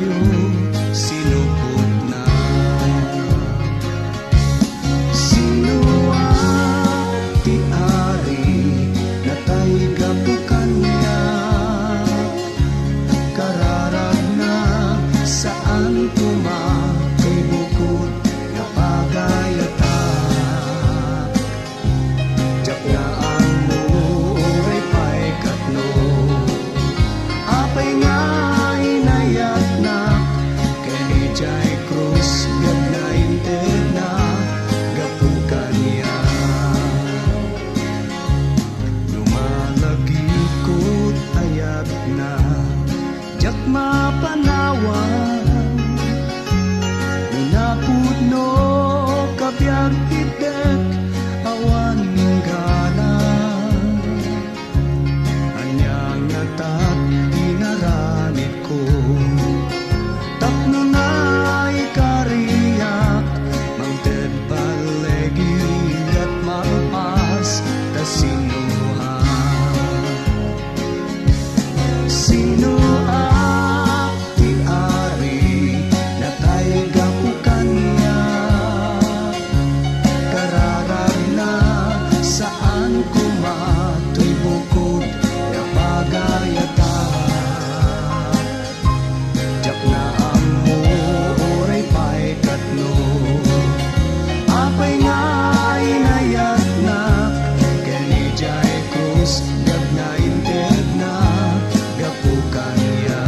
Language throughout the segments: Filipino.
Kalbaryo sinupot na. Sino ti ari natay gapukan niya, kararag na saan tumakay bukod na pagayata. Japyaan mo oray pa'y katno, apay nga inayat na kay Jai Cruz gad na inted na gapukan niya. Lumalagikot ayat na jak mapanawan, ninapudno kabyag itek awan galang. Anyang natat inaranit ko, tapno na ikariyak, mangted balegi at marupas ta sinuha. Sino ti ari natay gapukan niya, kararag na saan kumatoy bukod na pagayata. Jak na ang mo oray pa'y katno, apay nga inayat na kay Jai Cruz gad na inted na gapukan niya.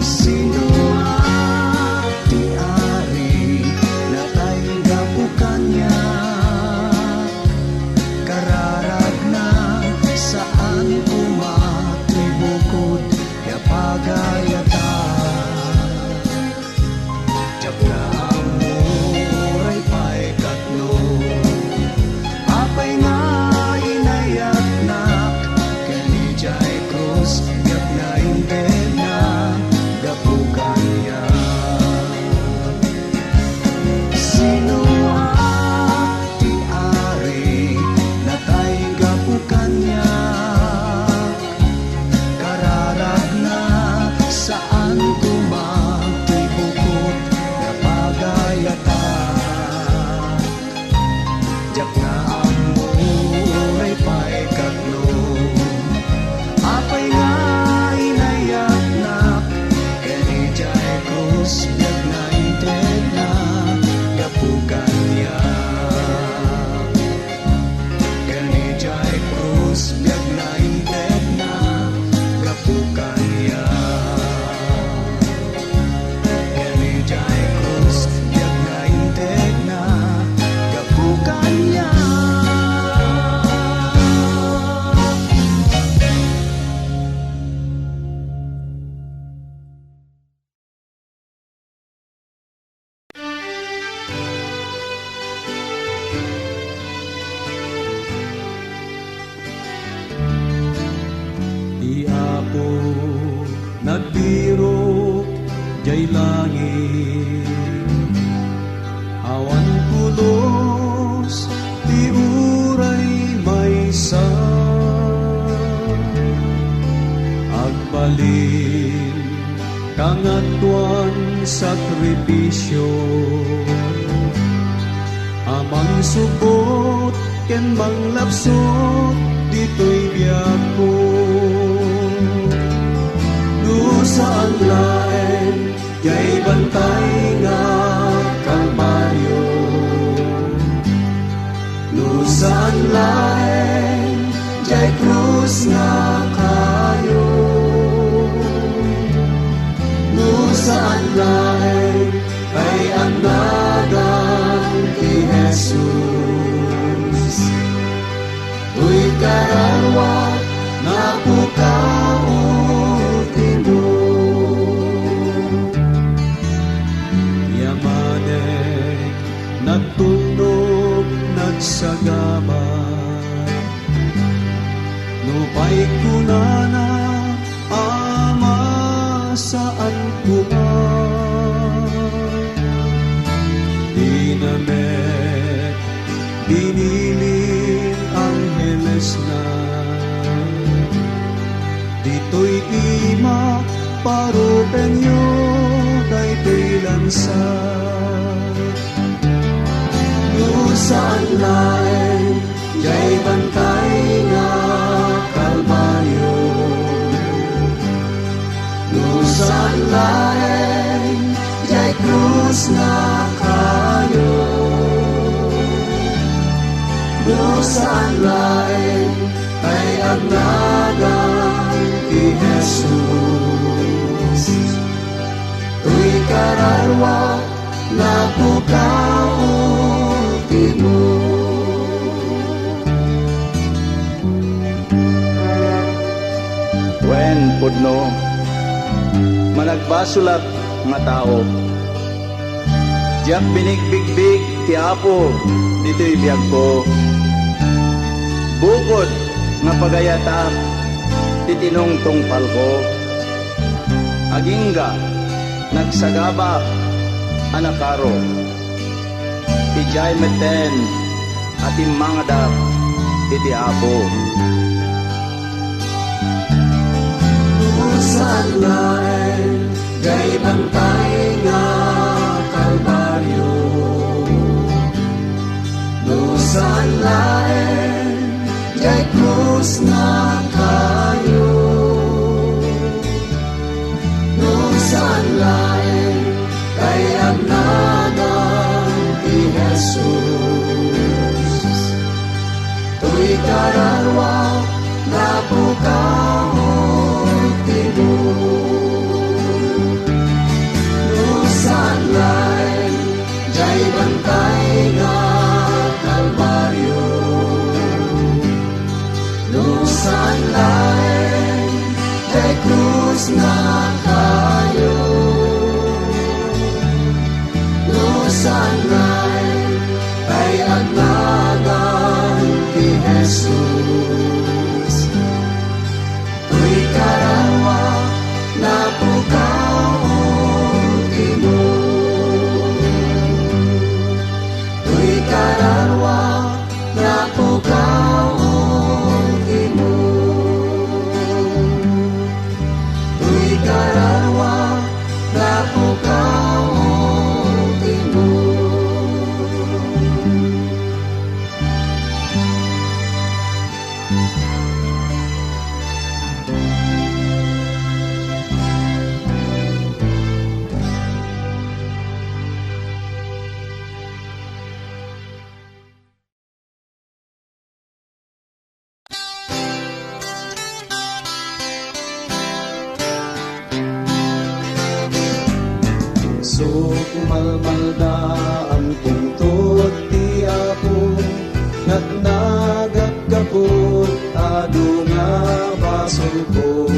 Sino ti ari natay gapukan niya, kararag na saan kumatoy bukod na pagayata. Jak na ang mo oray pa'y katno, apay nga inayat na kay Jai Cruz gad na inted na gapukan niya. Sino ti ari natay gapukan niya, kararag na saan kumatoy bukod na pagayata. Jak na ang mo oray pa'y katno, apay nga inayat na kay Jai Cruz gad na inted na gapukan niya. Kay Jai Cruz gad na inted na gapukan niya. Kay Jai Cruz gad na inted na gapukan niya. Di ako nagbiro jay langit, awan pulos di uray maysa, agbalin kangatuan sakripisyo, amang subot ken manglapsot dito'y biyak ko. Saan laeng jay bantay nga Kalbaryo, saan laeng jay krus nga kayo, saan laeng ay andagan ki Jesus. Tuy karawat nana ama saan kuman dinamet biniling angheles na dito'y ima parupenyo daytoy lansa saan laeng jay bantay nga kalbaryo saan laeng jay krus na kayo saan laeng ay agnagan ki Jesus tuy kararwa na pukao Wen pudno managbasulat nga tao diyak binigbigbig ti Apo dito'y biyag ko bukod nga pagayata ti tinongtong palko agingga nagsagaba anakaro ijay meten at imangadap iti Apo saan laeng jay bantay nga kalbaryo saan laeng jay krus na kayo saan laeng kay agnagan ti Jesus tuy kararwa na pukao saan laeng jay bantay nga kalbaryo saan laeng jay krus na kayo saan laeng kay agnagan ti Jesus tuy karawa na pukao timo tuy karawa na pukao timo tuy karawa na pukao timo So kumalmaldaan tungtod ti Apo Nat nagagkapot adu nga basol ko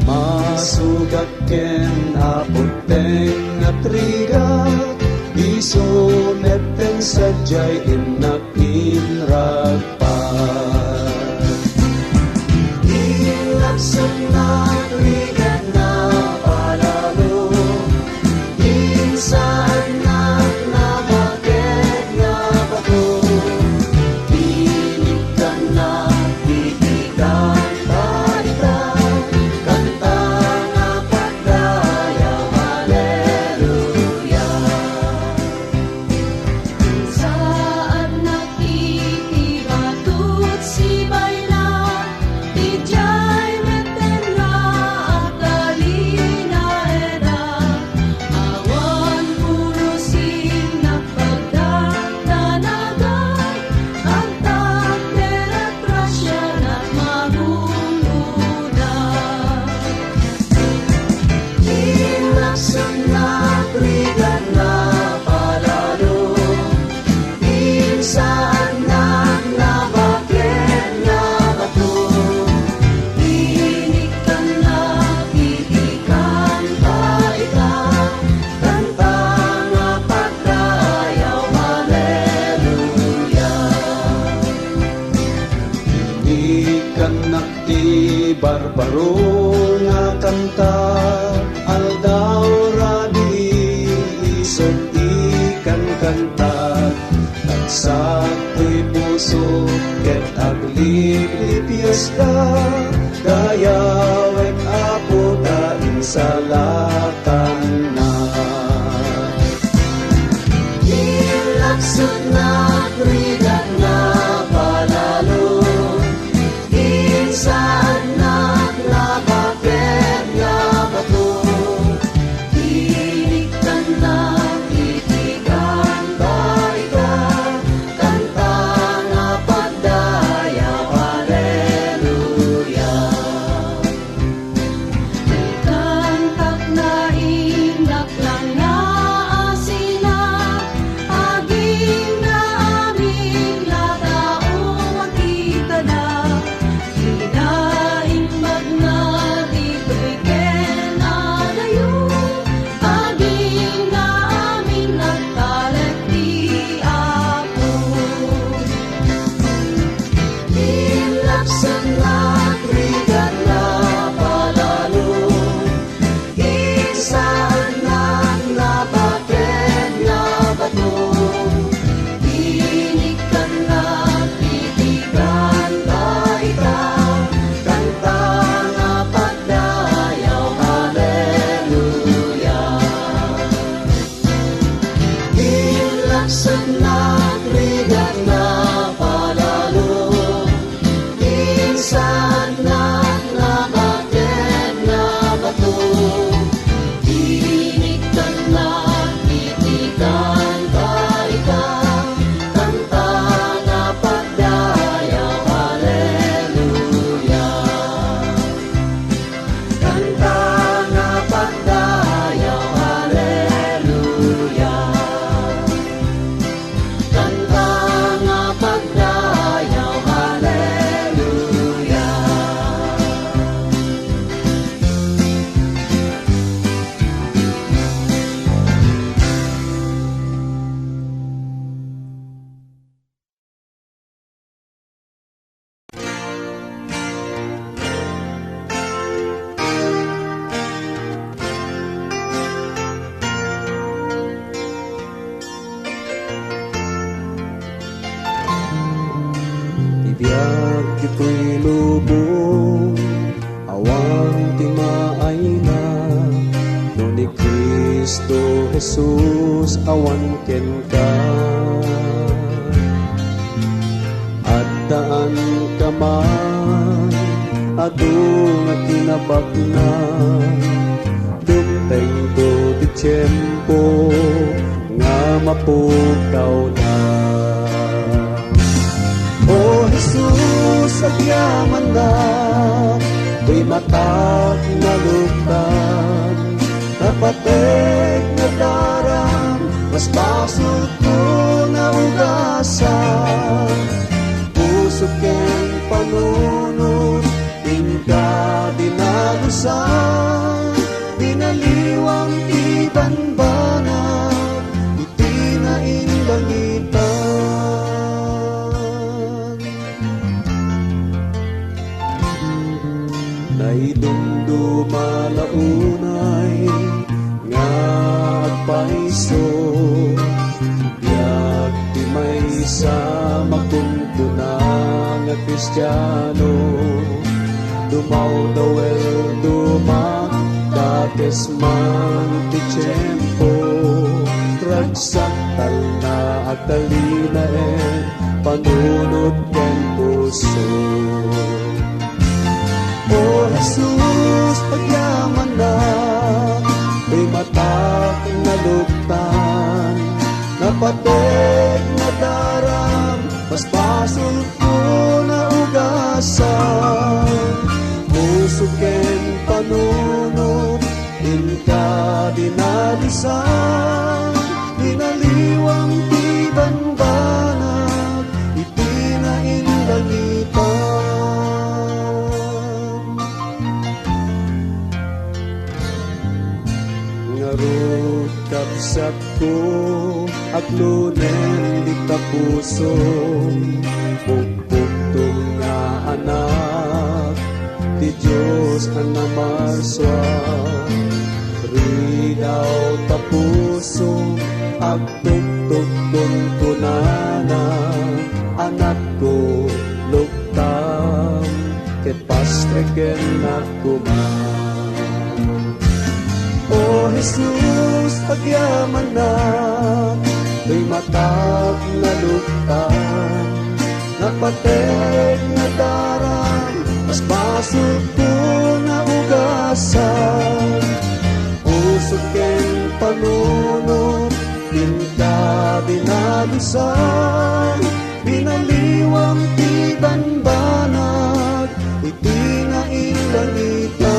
Masugat ken apoteng at rigat Iso netten sadyay inakin ragpag Ilaksan na rigat na palalo Saan na nabakit nga bato Pinig ka na, titigan balitan Kanta nga pagdaya, haleluya Saan nakitibatut si Bayla Tijay metenra barbaro nga kanta, aldaw rabi isog ikan kanta, nagsato'y puso ket aglip-lipyas ka, dayawet apo daing salatan na. Ilaksod na krigat na palalo, insaan na nabakit nga bato, iniktan na titigan baita, kanta na pagdayaw, haleluya. Kantak na inak lang na asina, aging na aming latao makita na, hinaimbag na dito'y kenadayo, aging na aming nagkalat di ako. Ilapsan na krigat na palalo, insaan na nabakit nga bato, iniktan na titigan baita, kanta na pagdayaw, haleluya. Ilapsan na krigat na palalo, insaan na nabakit nga bato, iniktan na titigan baita, kanta na pagdayaw, haleluya. Kanta na pagdayaw, haleluya. Kanta na pagdayaw, haleluya. Ibiyag ito'y lubong, awang timaay na, no ni Kristo Jesus awan ken ka. At daan ka man, adung at tinabak na, dumteng do di tiyempo, nga mapukaw na. O Jesus, agyaman na, tuy matak na luktan, napatek na daram, mas basot ko na ugasan, puso ken panunod, tingka dinalusan, dinaliwang ibanbanag, itinainlangitan. Naidumduma launay nga agpaiso, biag di may sa makuntuna nga Kristiyano, dumaw dawel dumak dates man ti tiyempo, ragsaktal na agtalinaen panunod ken puso. O Jesus, agyaman na, may matak na luktan, napatek na daram, mas basol ko na ugasan, puso ken panunod, inka dinalisan, dinaliwang tibanbanag, itinainlangitan. Ngarut kapsat ko, aglunen di kapuso, pugpugtong nga anak, di Diyos ang namarswa. Ridaw tapuso agtugtugtong kunana, anak ko lugtam ket pastreken nagkuman. O Jesus, agyaman na may matag na lugtan, napatek na daram, mas basod ko na ugasan. Usog ken panunod, pinta binalusan, binaliwang ti banbanag, iti na ilangitan.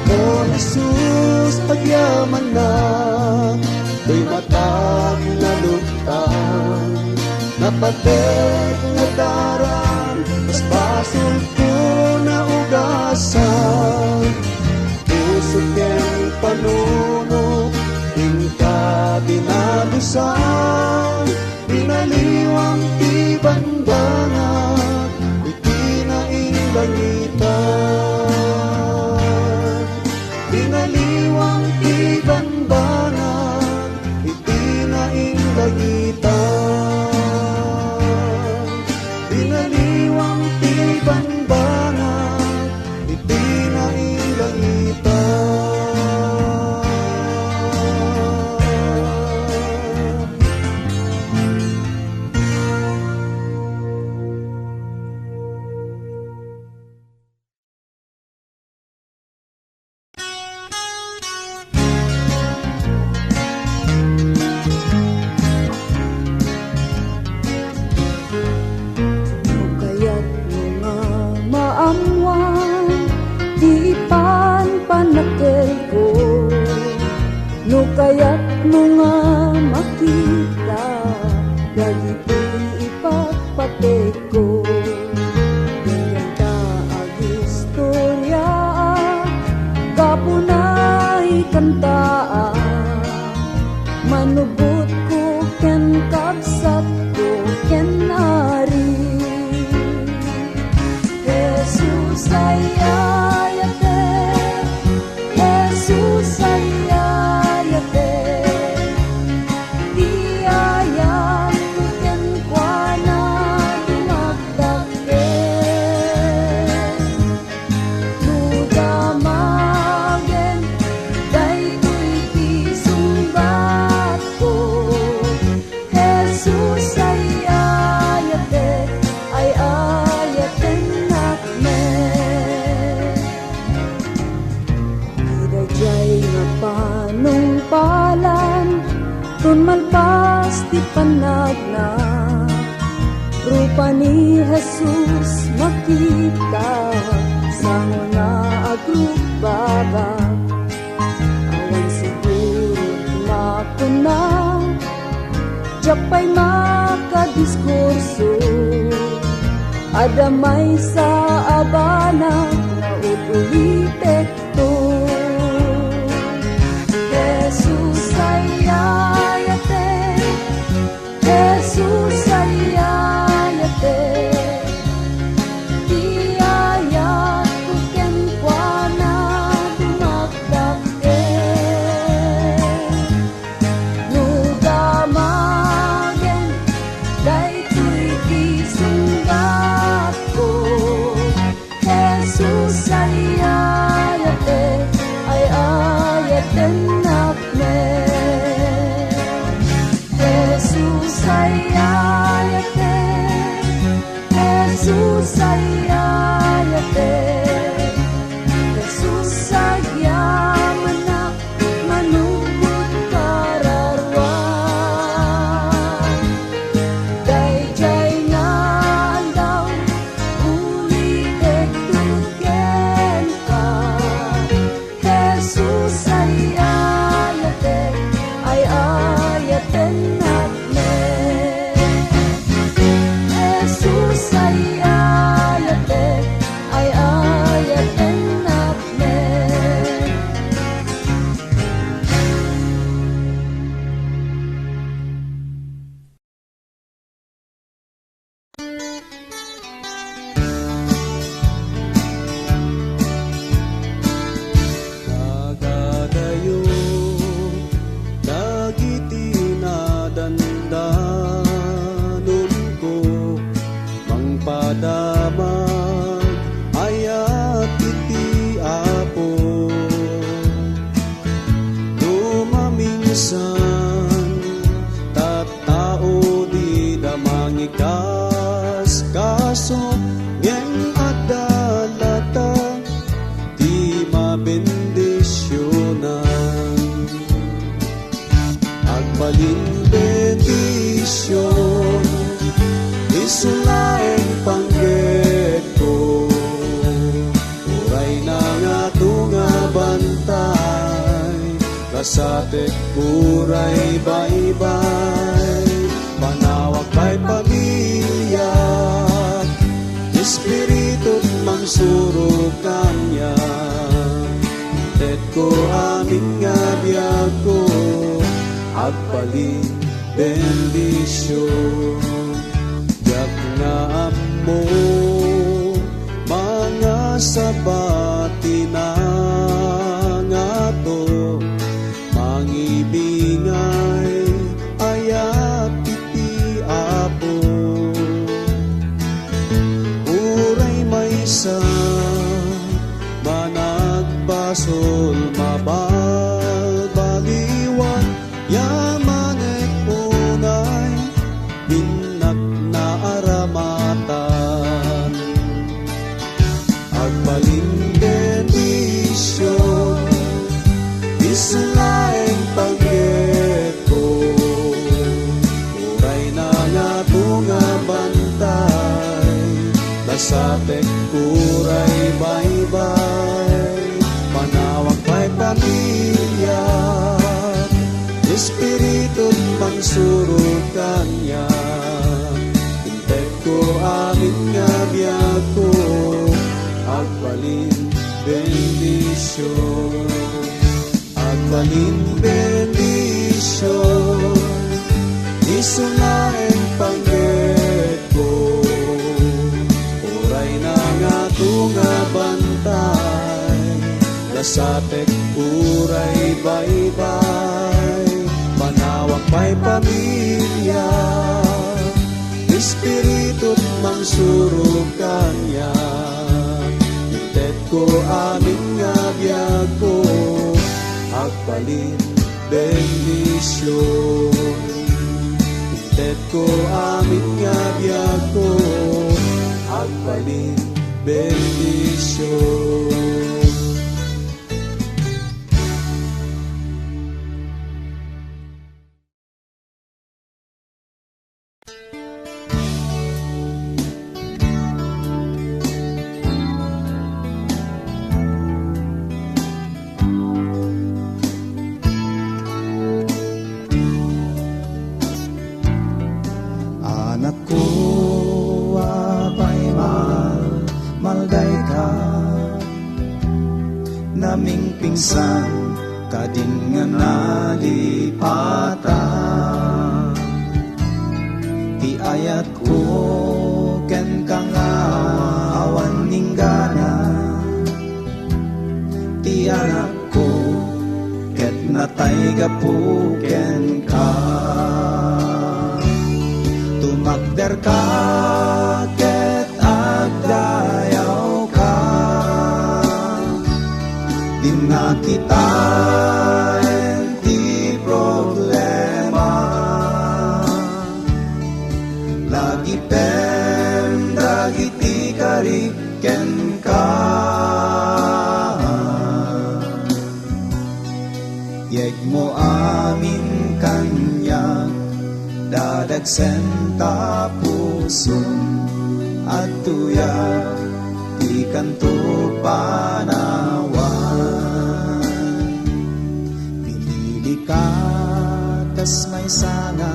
O Jesus, pagyaman na, do'y matag na lugtan, napatek na daran, mas basol ko na ugasan. Usog ken panuno, ingka binalusan, binaliwang ti banbanag, iti na ilangitan. Binaliwang ti banbanag, iti na ilangitan. Binaliwang ti banbanag, iti na ilangitan. Kaya't mga maamwan, di ipan panakil ko. No kaya't mga makita, dagi po ipagpatek ko. Ganyan ka ang istorya, kapunay kantaan. Manubot ko ken kapsat ko ken ari. Jesus ay ayate, Jesus ay ayate, iayat ko ken kuana dumagdake. Nudamagen, daytoy pisunggat ko. Jesus ay ayate nakme. Idajay nga panungpalan, tun malpas ti panagna. Rupa ni Jesus makita, sango na agrubaga. Awan siguro makuna, japay makadiskurso. Adamay sa abana na ulitekto. Jesus ay ayate, Jesus ay ayate, iayat ko ken kuana dumagdake. Nudamagen, daytoy pisunggat ko. kasate uray baybay, panawag pa'y pamilya, espiritu mangsuro kanya, tet ko amin nga biyag ko, agbalin bendisyon, yak nga amo, mga sabati na nga to, mangibingay ayat iti apo, uray maysa managbasol mabalbaliwan, yamanek unay binak na aramatan, agbalin bendisyon, islaing pagget ko, uray na nga tunga bantay, lasapek uray baybay, panawag pa'y pamilya, espiritu mangsurog kanya, intek ko amin nga biyag ko, agbalin bendisyon, agbalin bendisyon, isulaing pagget ko, uray na nga tunga bantay, lasapek uray baybay, panawag pa'y pamilya, espiritu mangsurog kanya, itet ko amin nga biyag ko, agbalin bendisyon, itet ko amin nga biyag ko, agbalin bendisyon. Anak ko, apay malday ka, naming pingsan, kading nga nalipatan. Ti ayat ko, ken ka nga awan ninggana, ti anak ko, ket natay gapuken ka. Magder ka, ket agdayaw ka, di na kita enti problema, lagi pen dagiti kariken ka, yeg mo amin kanya, dadagsen tapuson at tuya di kanto panawan, pinili ka tas may sana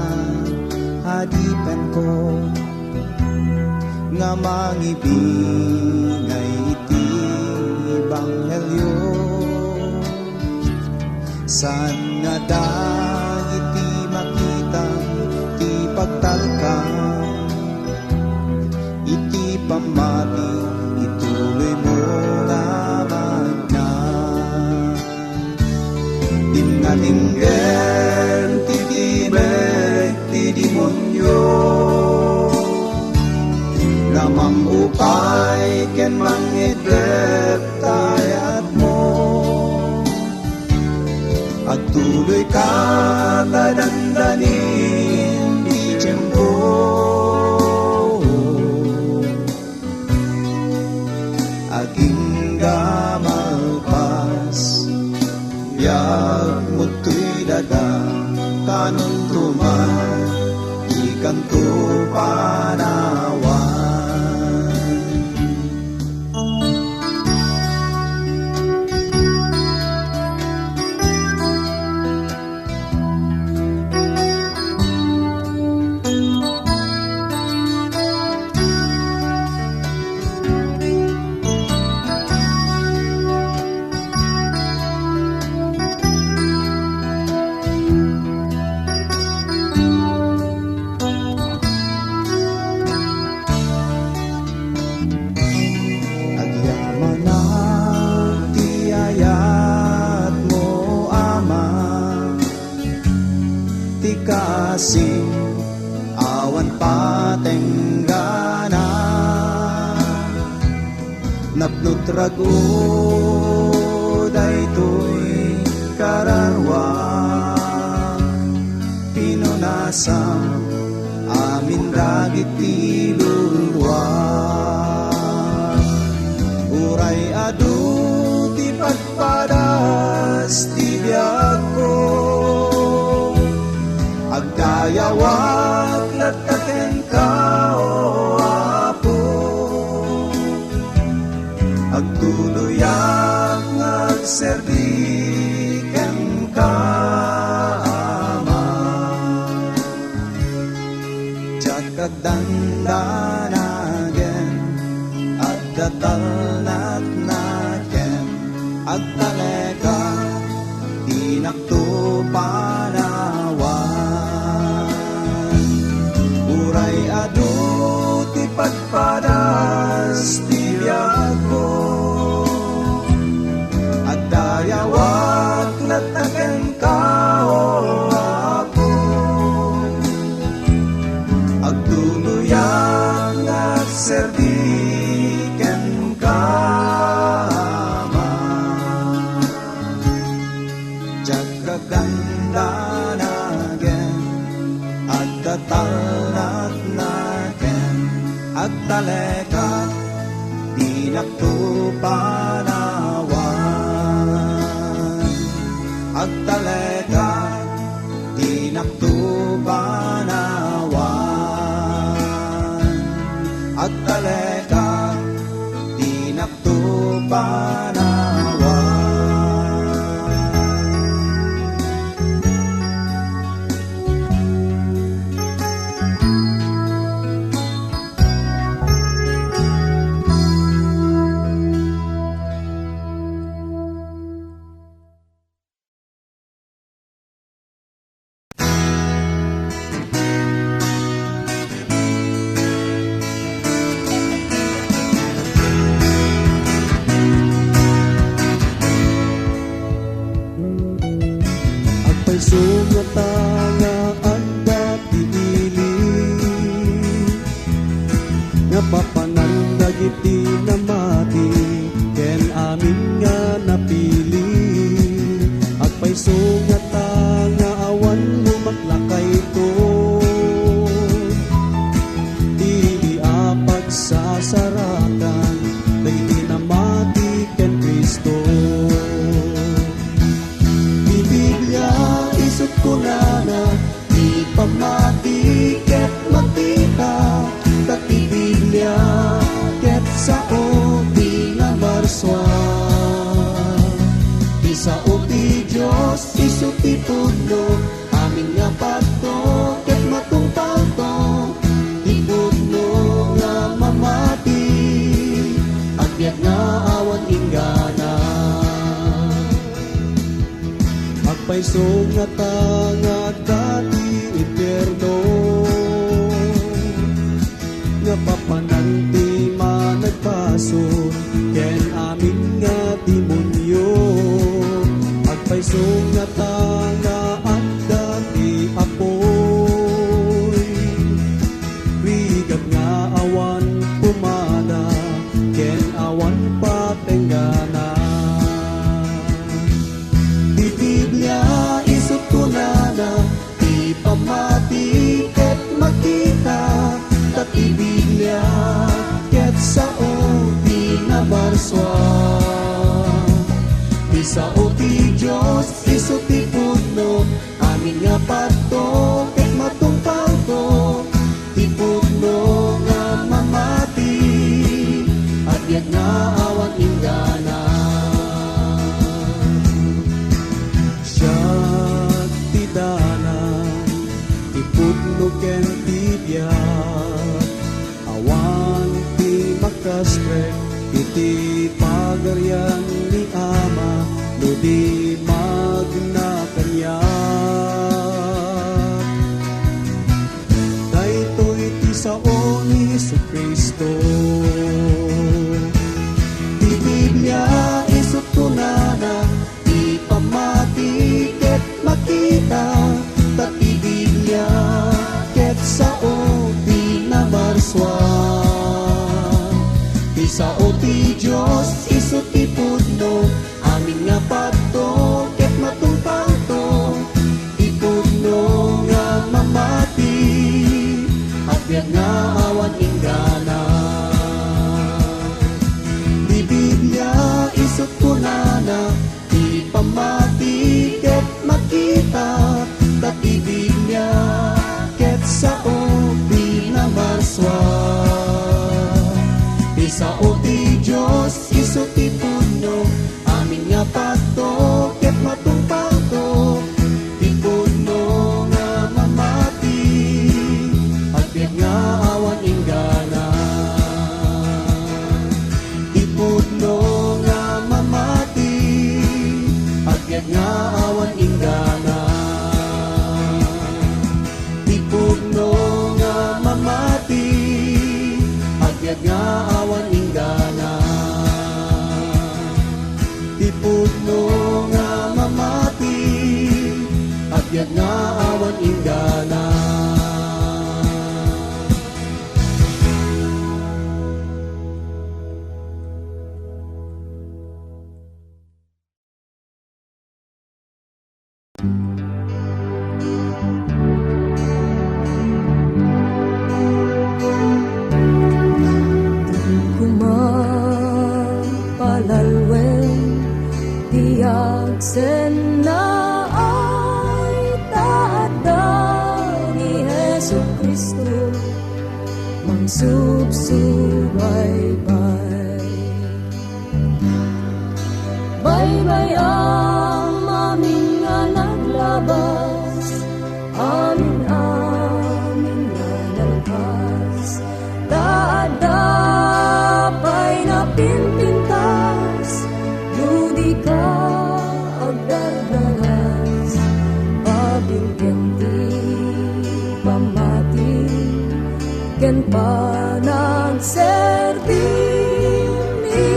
hadipen ko, nga mangibingay iti banghelyo, san nga dagiti makita pagtalkang, iti pamati, ituloy mo naman na. Dinalinggen, titimek, tidimonyo, namang upay, ken mangidrep tayat mo, at tuloy ka tadandanin, tiempo, aging gamalpas, biyag mo'y daga, kanon tuman, ikanto panawan. lasing awan patenggana napnut rago daytoy kararwa pinunasam amin ragit tilulwa uray adu ti pagpadas ti biag ko agdayawag lataken ka o apo agtuluyak ngagserdiken ka ama tiyak kagdandanagen at datalnak naken agtaleka tinakto panawan uray adu ti pagpadas ti biag ko at dayawag lataken ka o apo agtuluyan agserdiken ka ama jagagandanagen at datalnak naken agtaleka dinakto panawan agtaleka dinakto panawan agtaleka dinakto panawan agpay sungata nga adda tiili nga papanandag iti namati ken amin nga napili agpay sungata nga awan lumaklakay to dili apag sasarakan dagiti namati ken Kristo Biblia isut ko na di pamati ket makita dati Biblia ket sao di nabarswa di sao ti Dios isut ti pudno amin nga patto ket matungpal to ti pudno nga mamati agbyag nga awan inggana agpay sungata nga dati eterno nga papananti managpason ken amin nga demonyo agpay sungata nga adda ti apoy rigad nga awan pumada ken awan patenggana di Biblia isut ko na di pamati ket makita dati Biblia ket sao di nabarswa di sao ti Dios isut ti pudno amin nga patto ket matungpal to ti pudno nga mamati agbyag nga awan inggana siya ti dalan ti pudno ken ti biag awan ti makastrek iti pagaryan ni Ama no di magnakanya daytoy ti sao ni Jesucristo ti Biblia isut ko na di pamati ket makita dati Biblia Sao ti Diyos isu ti pudno, amin nga pato ket matungpal to, ti pudno nga mamati, at biag nga awan inggana. Di Biblia isut kunana, ti pamati ket makita, tatibig niya ket sao pinamarswa. Di sao ti Diyos isu ti pudno, amin nga pato ket matungpal to, ti pudno nga mamati, at biag nga awan inggana. Ti pudno nga mamati, at biag nga awan inggana. Ti pudno nga mamati, at biag nga awan inggana. Ti pudno nga mamati, at biag nga awan inggana. Kumapalalwen tiyak sen na ay taada ni Jesu Kristo mangsubsubaybay. Baybay ang amin nga naglabas, amin nga nalpas, taada pa'y napinpintas, ludi ka agdardaras, pabigyan ti pamati, ken panagserbi,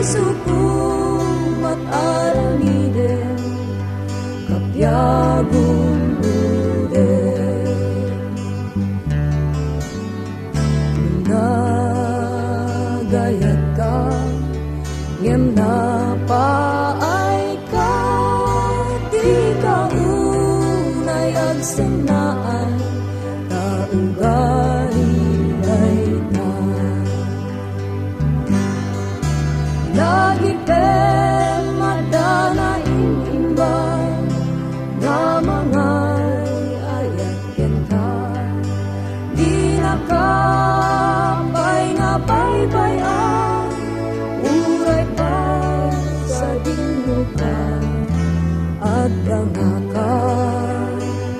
isukumat aramiden, kapyagong uden. Nagayat ka, ngem na paay ka, di ka unay agsenaan, taugay ay ta. Lagi tem madana inimbang, nga mga ayat ken ka, di nakapay nga baybayan, uray pa sa dinukan, at nga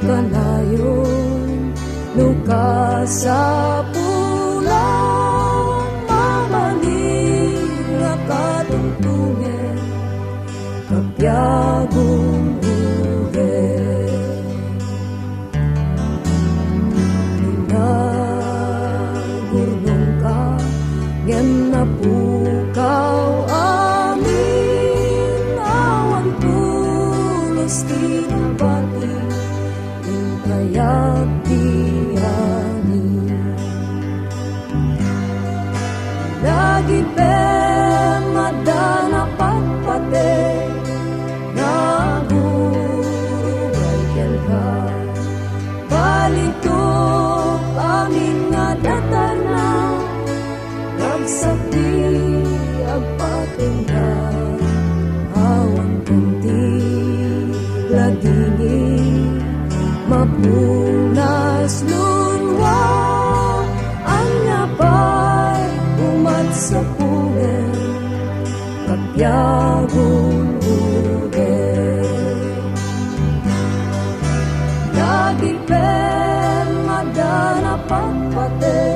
kanayon, nuka sa pulang, mamaling nga katungtungen, kapyagong uden. Nagurnong ka, ngem napukaw amin, awan pulos tinapati, yung kaya't tiyani. Lagi pem madana pagpate, naguray ken ka, balitok amin nga datarna, nagsakti agpatingga, awan kunti ladini, mapunas lunwa, anya pa'y umat sa pugen, kapyagong uden. Lagi pem madana pagpate,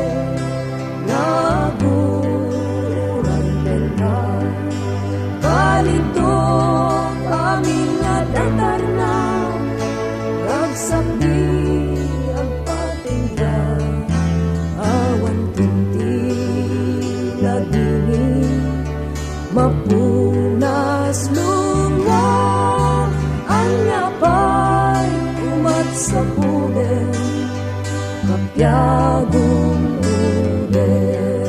naguray ken ka, balitok amin nga datarna, nagsakdi agpatingga, awan kunti ladini, mapunas lunga, anya pa'y umat sa pugen, kapyagong uden.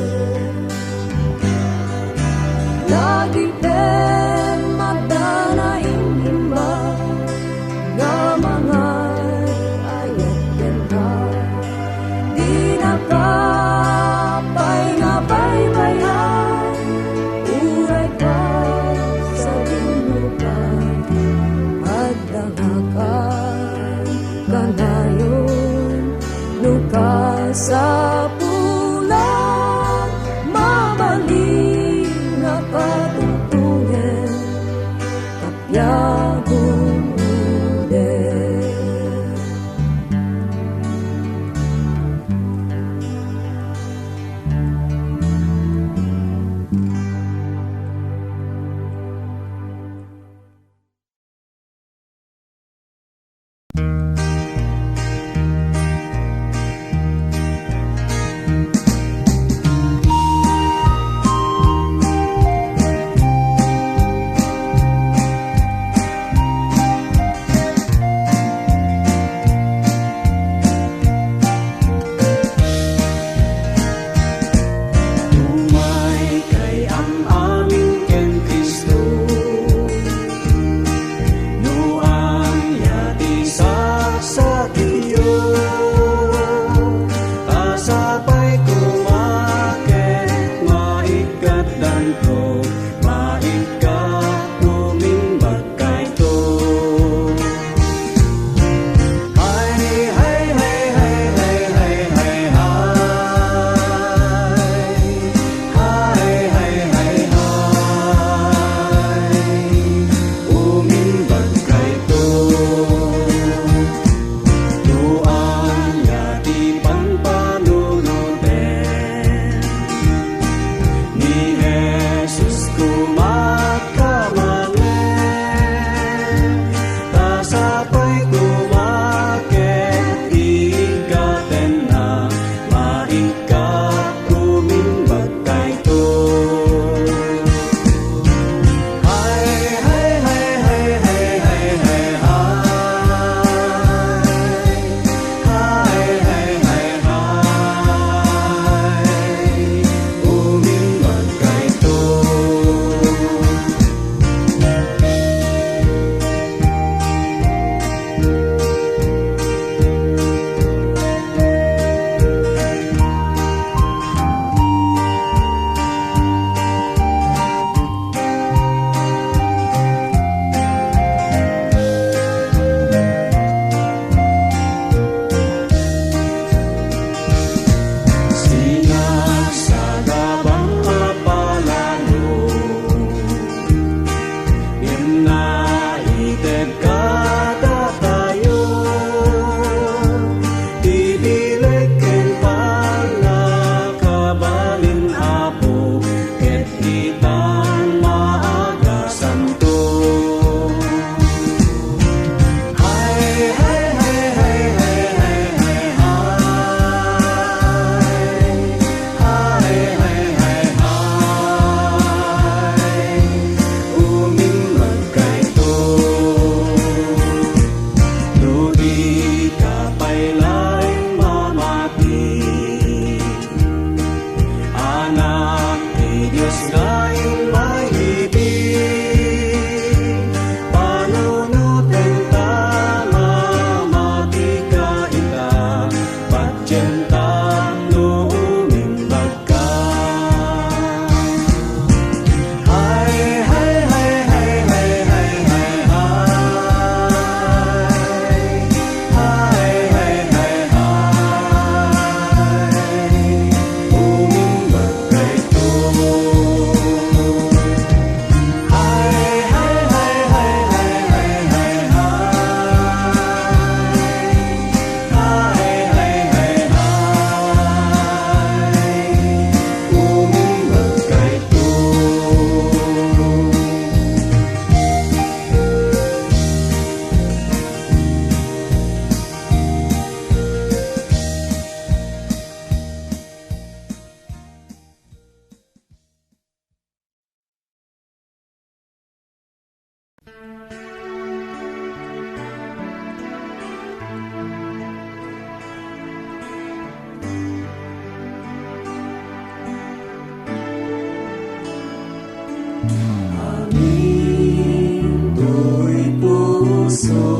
aming tuy puso,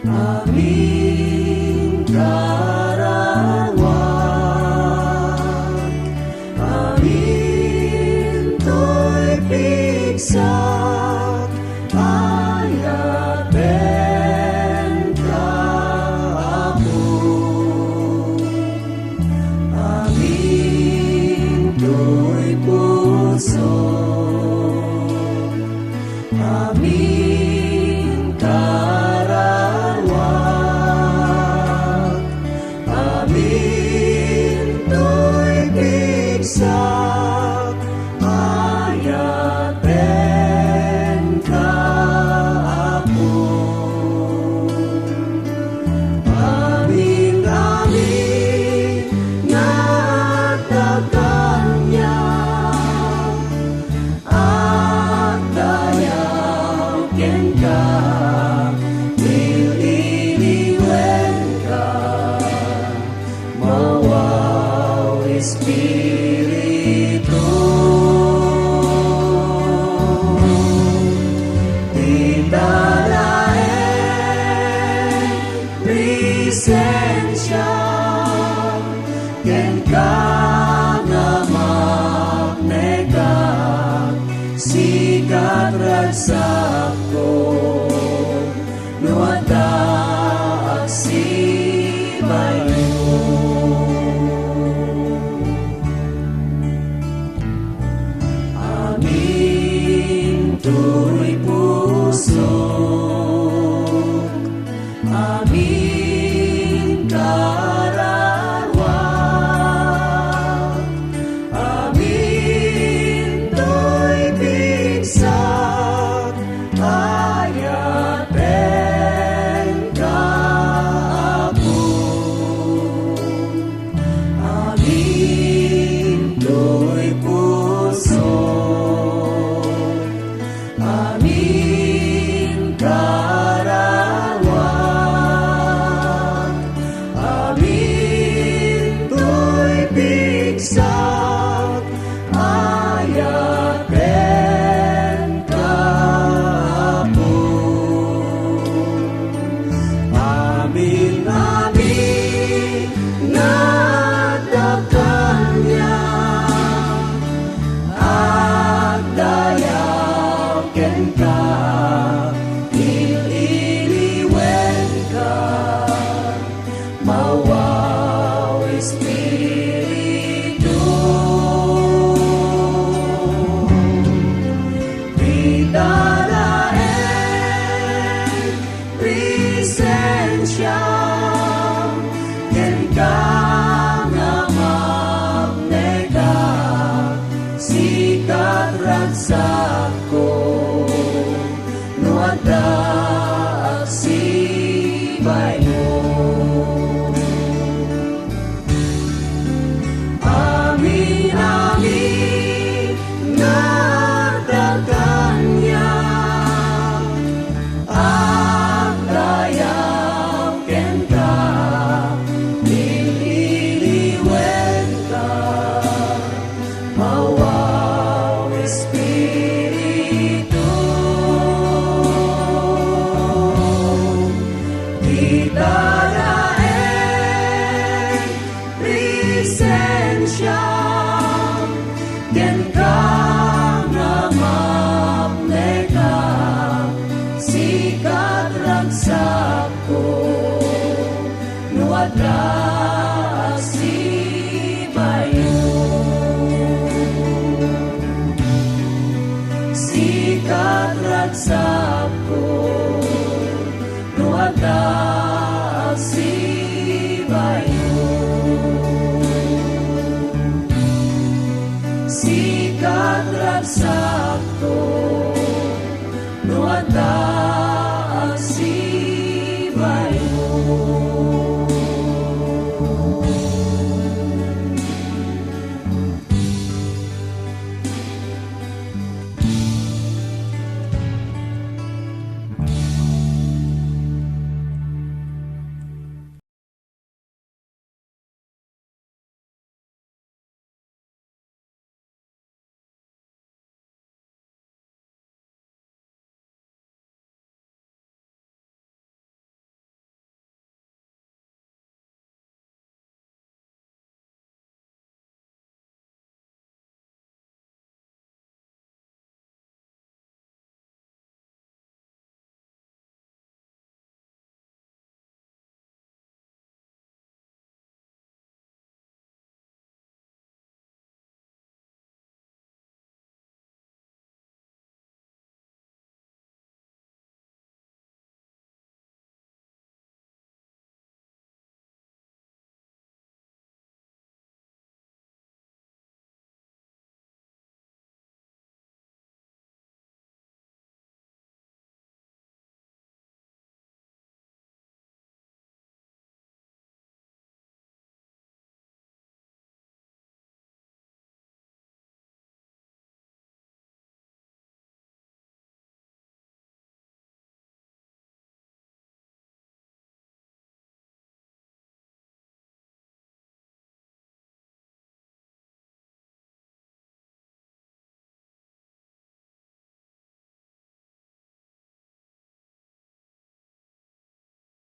aming karawang, aming tuy pigsak, ayaten ka ako. Aming tuy puso, aming karawang, aming tuy pigsak, ayaten ka ako. Aming natakan niya at dayakin ka, nililiwen ka, mawaw Espiritu. Didalain presensya ken ka nga magnega, sikat ragsak ko no adda agsibay mo. Aming tuy puso, aming karawang, aming tuy pigsak, ayaten ka ako. Aming tuy puso, aming karawang, aming tuy pigsak, ayaten ka ako. Amin, amin, nadakan niya at dayaken ka, nililiwen ka, mawaw Espiritu. Didalain presensya ken ka nga magnega, sikat ragsak ko no adda agsibay mo. Amin, amin, nadakan niya at dayaken ka, nililiwen ka, mawaw Espiritu. Didalain presensya ken ka nga magnega, sikat ragsak ko no adda agsibay mo. Si sikat ragsak ko no adda